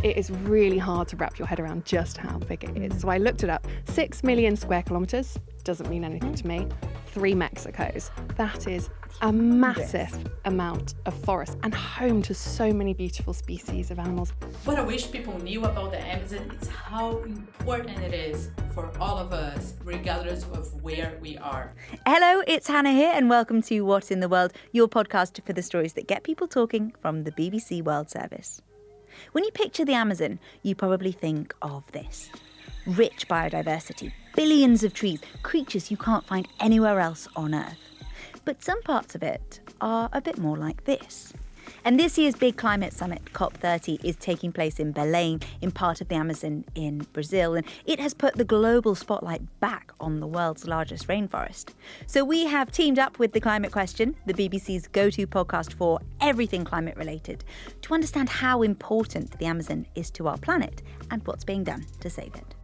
It is really hard to wrap your head around just how big it is. So I looked it up. 6 million square kilometres doesn't mean anything to me. 3 Mexicos. That is a massive amount of forest and home to so many beautiful species of animals. What I wish people knew about the Amazon is how important it is for all of us, regardless of where we are. Hello, it's Hannah here, and welcome to What in the World, your podcast for the stories that get people talking from the BBC World Service. When you picture the Amazon, you probably think of this. Rich biodiversity, billions of trees, creatures you can't find anywhere else on Earth. But some parts of it are a bit more like this. And this year's big climate summit, COP30, is taking place in Belém, in part of the Amazon in Brazil, and it has put the global spotlight back on the world's largest rainforest. So we have teamed up with The Climate Question, the BBC's go-to podcast for everything climate related, to understand how important the Amazon is to our planet and what's being done to save it.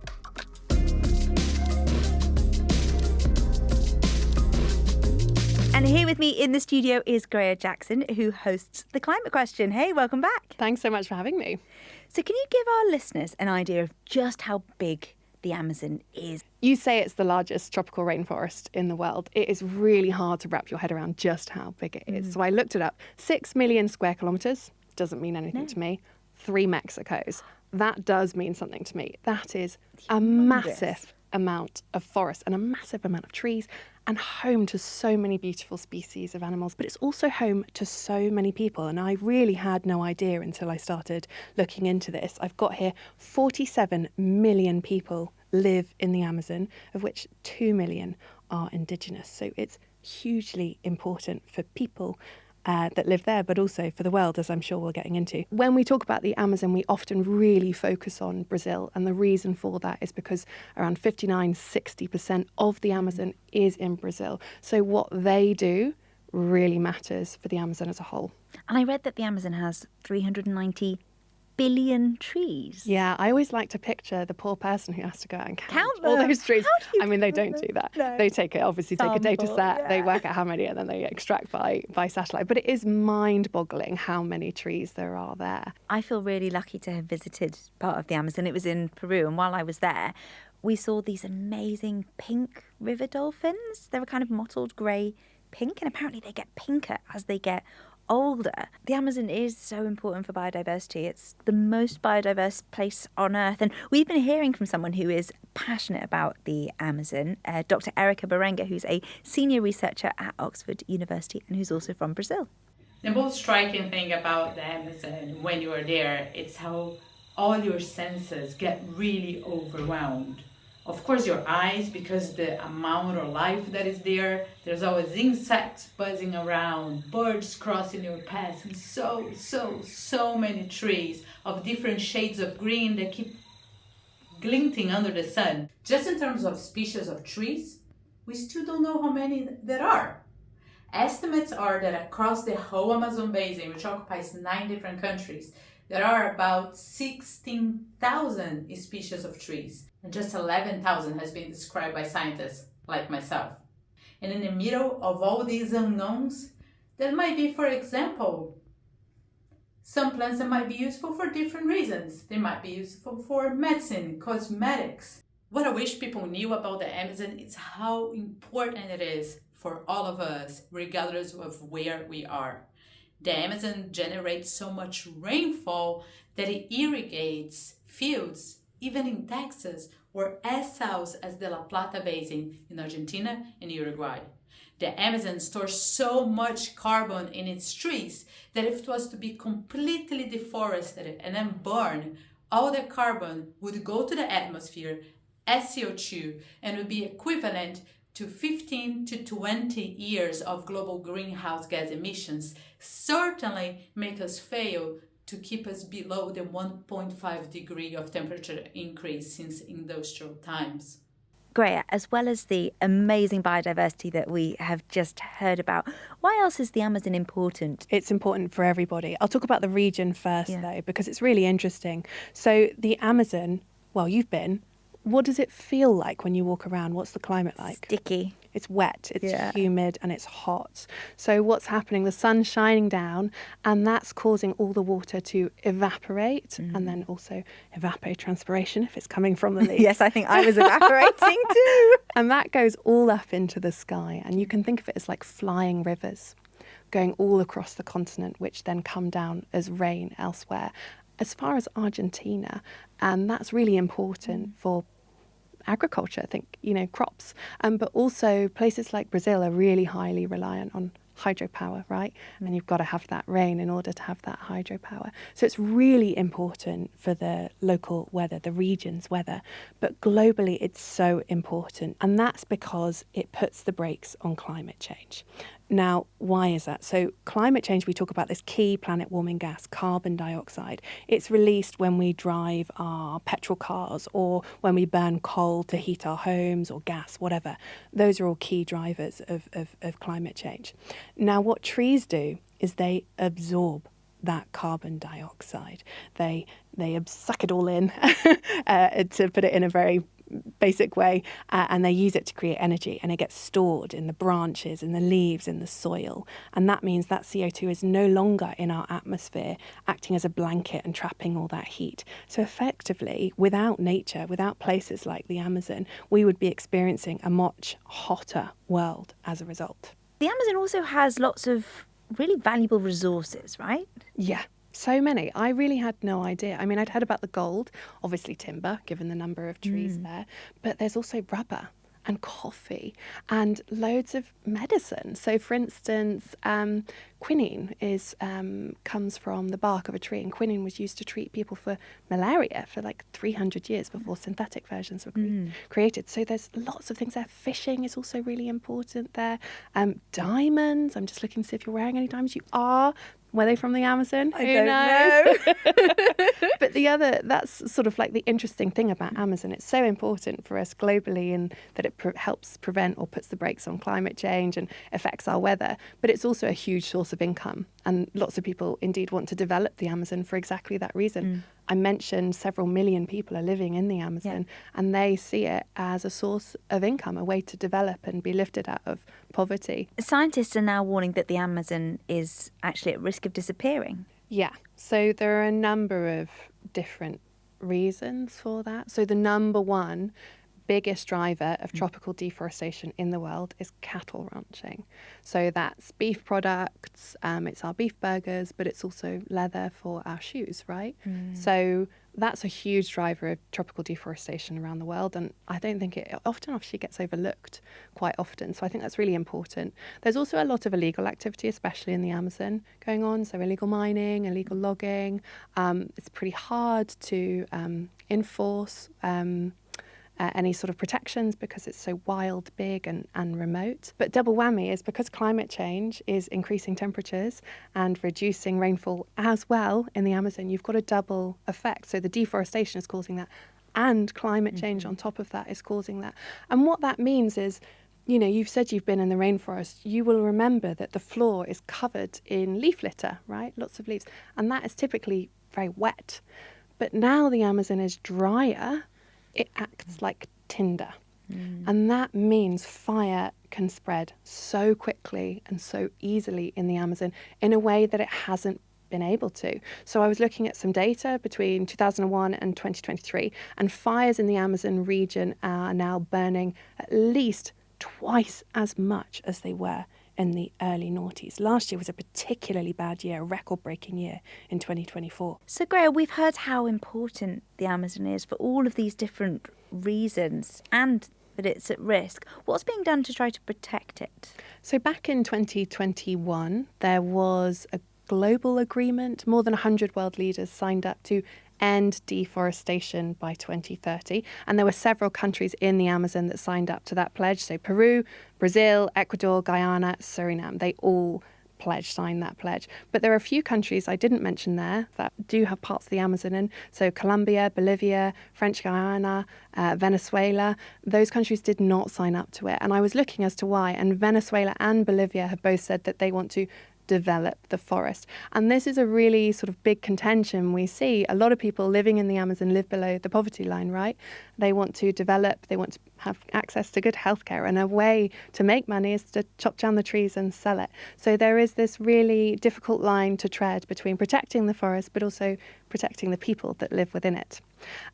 And here with me in the studio is Greya Jackson, who hosts The Climate Question. Hey, welcome back. Thanks so much for having me. So can you give our listeners an idea of just how big the Amazon is? You say it's the largest tropical rainforest in the world. It is really hard to wrap your head around just how big it is. So I looked it up. 6 million square kilometres doesn't mean anything to me. 3 Mexicos. That does mean something to me. That is a massive amount of forest and a massive amount of trees and home to so many beautiful species of animals. But it's also home to so many people. And I really had no idea until I started looking into this. I've got here 47 million people live in the Amazon, of which 2 million are indigenous. So it's hugely important for people that live there, but also for the world, as I'm sure we're getting into. When we talk about the Amazon, we often really focus on Brazil, and the reason for that is because around 59-60% of the Amazon is in Brazil. So what they do really matters for the Amazon as a whole. And I read that the Amazon has 390 billion trees. Yeah, I always like to picture the poor person who has to go out and count them. all those trees. How do you They count don't them? do that. No. They take a data set, they yeah. work out how many, and then they extract by satellite. But it is mind-boggling how many trees there are there. I feel really lucky to have visited part of the Amazon. It was in Peru, and while I was there, we saw these amazing pink river dolphins. They were kind of mottled grey pink, and apparently they get pinker as they get older. The Amazon is so important for biodiversity. It's the most biodiverse place on Earth. And we've been hearing from someone who is passionate about the Amazon, Dr. Erica Berenga, who's a senior researcher at Oxford University and who's also from Brazil. The most striking thing about the Amazon when you are there, it's how all your senses get really overwhelmed. Of course, your eyes, because the amount of life that is there, there's always insects buzzing around, birds crossing your path, and so many trees of different shades of green that keep glinting under the sun. Just in terms of species of trees, we still don't know how many there are. Estimates are that across the whole Amazon basin, which occupies 9 different countries, there are about 16,000 species of trees, and just 11,000 has been described by scientists like myself. And in the middle of all these unknowns, there might be, for example, some plants that might be useful for different reasons. They might be useful for medicine, cosmetics. What I wish people knew about the Amazon is how important it is for all of us, regardless of where we are. The Amazon generates so much rainfall that it irrigates fields, even in Texas, or as south as the La Plata Basin in Argentina and Uruguay. The Amazon stores so much carbon in its trees that if it was to be completely deforested and then burned, all the carbon would go to the atmosphere as CO2 and would be equivalent to 15 to 20 years of global greenhouse gas emissions, certainly make us fail to keep us below the 1.5 degree of temperature increase since industrial times. Greya, as well as the amazing biodiversity that we have just heard about, why else is the Amazon important? It's important for everybody. I'll talk about the region first, though, because it's really interesting. So the Amazon, well, you've been. what does it feel like when you walk around? What's the climate like? Sticky. It's wet, it's Yeah. humid, and it's hot. So what's happening? The sun's shining down, and that's causing all the water to evaporate, and then also evapotranspiration if it's coming from the leaf. Yes, I think I was evaporating too. And that goes all up into the sky. And you can think of it as like flying rivers going all across the continent, which then come down as rain elsewhere. As far as Argentina, and that's really important for agriculture, I think, crops. But also places like Brazil are really highly reliant on hydropower, right? And you've got to have that rain in order to have that hydropower. So it's really important for the local weather, the region's weather. But globally, it's so important. And that's because it puts the brakes on climate change. Now, why is that? So climate change, we talk about this key planet warming gas, carbon dioxide. It's released when we drive our petrol cars or when we burn coal to heat our homes or gas, whatever. Those are all key drivers of climate change. Now, what trees do is they absorb that carbon dioxide. They suck it all in, to put it in a very basic way, and they use it to create energy, and it gets stored in the branches, in the leaves, in the soil. And that means that CO2 is no longer in our atmosphere acting as a blanket and trapping all that heat. So effectively, without nature, without places like the Amazon, we would be experiencing a much hotter world as a result. The Amazon also has lots of really valuable resources, right? Yeah. So many. I really had no idea. I mean, I'd heard about the gold, obviously timber, given the number of trees there, but there's also rubber and coffee and loads of medicine. So, for instance, quinine comes from the bark of a tree, and quinine was used to treat people for malaria for like 300 years before synthetic versions were created. So there's lots of things there. Fishing is also really important there. Diamonds. I'm just looking to see if you're wearing any diamonds. You are. Were they from the Amazon? I don't know. But that's sort of like the interesting thing about Amazon. It's so important for us globally in that it helps prevent or puts the brakes on climate change and affects our weather. But it's also a huge source of income. And lots of people indeed want to develop the Amazon for exactly that reason. I mentioned several million people are living in the Amazon, and they see it as a source of income, a way to develop and be lifted out of poverty. Scientists are now warning that the Amazon is actually at risk of disappearing. Yeah, so there are a number of different reasons for that. So the number one biggest driver of tropical deforestation in the world is cattle ranching. So that's beef products, it's our beef burgers, but it's also leather for our shoes, right? So that's a huge driver of tropical deforestation around the world, and I don't think it often actually gets overlooked quite often. So I think that's really important. There's also a lot of illegal activity, especially in the Amazon, going on. So illegal mining, illegal logging. It's pretty hard to enforce any sort of protections because it's so wild, big and remote. But double whammy is because climate change is increasing temperatures and reducing rainfall as well in the Amazon, you've got a double effect. So the deforestation is causing that, and climate change on top of that is causing that. And what that means is, you've said you've been in the rainforest. You will remember that the floor is covered in leaf litter, right? Lots of leaves. And that is typically very wet. But now the Amazon is drier. It acts like tinder. And that means fire can spread so quickly and so easily in the Amazon in a way that it hasn't been able to. So I was looking at some data between 2001 and 2023, and fires in the Amazon region are now burning at least twice as much as they were in the early noughties. Last year was a particularly bad year, a record-breaking year in 2024. So, Greya, we've heard how important the Amazon is for all of these different reasons and that it's at risk. What's being done to try to protect it? So back in 2021, there was a global agreement. More than 100 world leaders signed up to end deforestation by 2030. And there were several countries in the Amazon that signed up to that pledge. So Peru, Brazil, Ecuador, Guyana, Suriname, they all signed that pledge. But there are a few countries I didn't mention there that do have parts of the Amazon in. So Colombia, Bolivia, French Guiana, Venezuela, those countries did not sign up to it. And I was looking as to why. And Venezuela and Bolivia have both said that they want to develop the forest. And this is a really sort of big contention we see. A lot of people living in the Amazon live below the poverty line, right? They want to develop, they want to have access to good healthcare, and a way to make money is to chop down the trees and sell it. So there is this really difficult line to tread between protecting the forest but also protecting the people that live within it.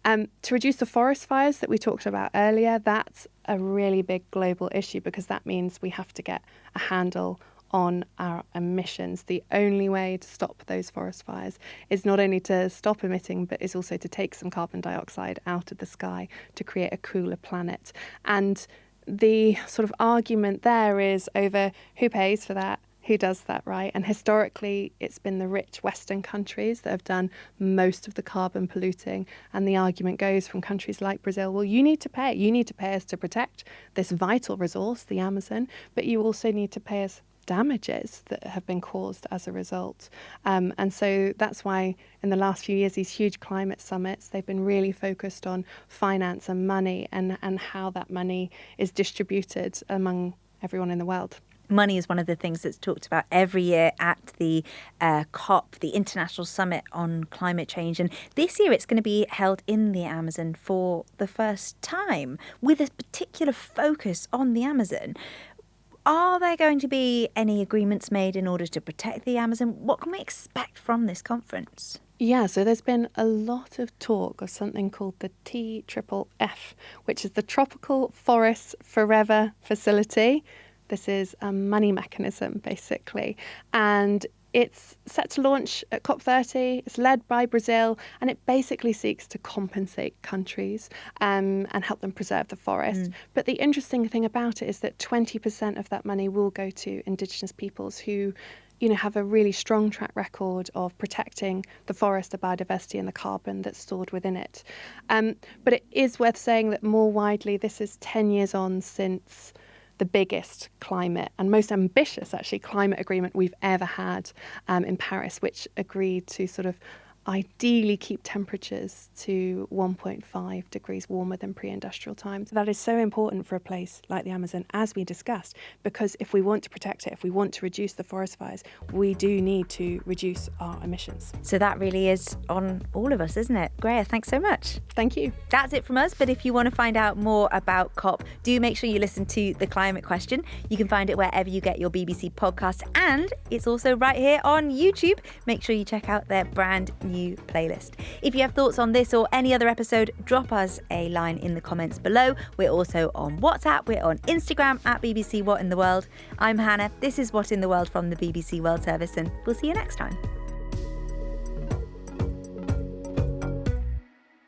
To reduce the forest fires that we talked about earlier, that's a really big global issue, because that means we have to get a handle on our emissions. The only way to stop those forest fires is not only to stop emitting, but is also to take some carbon dioxide out of the sky to create a cooler planet. And the sort of argument there is over who pays for that, who does that, right? And historically, it's been the rich Western countries that have done most of the carbon polluting. And the argument goes from countries like Brazil, well, you need to pay. You need to pay us to protect this vital resource, the Amazon, but you also need to pay us damages that have been caused as a result. And so that's why in the last few years, these huge climate summits, they've been really focused on finance and money and how that money is distributed among everyone in the world. Money is one of the things that's talked about every year at the COP, the International Summit on Climate Change. And this year it's going to be held in the Amazon for the first time with a particular focus on the Amazon. Are there going to be any agreements made in order to protect the Amazon? What can we expect from this conference? Yeah, so there's been a lot of talk of something called the TFFF, which is the Tropical Forests Forever Facility. This is a money mechanism, basically. And it's set to launch at COP30. It's led by Brazil, and it basically seeks to compensate countries and help them preserve the forest. But the interesting thing about it is that 20% of that money will go to Indigenous peoples who, have a really strong track record of protecting the forest, the biodiversity and the carbon that's stored within it. But it is worth saying that more widely, this is 10 years on since the biggest climate and most ambitious, actually, climate agreement we've ever had in Paris, which agreed to sort of ideally keep temperatures to 1.5 degrees warmer than pre-industrial times. That is so important for a place like the Amazon, as we discussed, because if we want to protect it, if we want to reduce the forest fires, we do need to reduce our emissions. So that really is on all of us, isn't it? Greya, thanks so much. Thank you. That's it from us, but if you want to find out more about COP, do make sure you listen to The Climate Question. You can find it wherever you get your BBC podcast, and it's also right here on YouTube. Make sure you check out their brand new playlist. If you have thoughts on this or any other episode, drop us a line in the comments below. We're also on WhatsApp, we're on Instagram at BBC What in the World. I'm Hannah, this is What in the World from the BBC World Service, and we'll see you next time.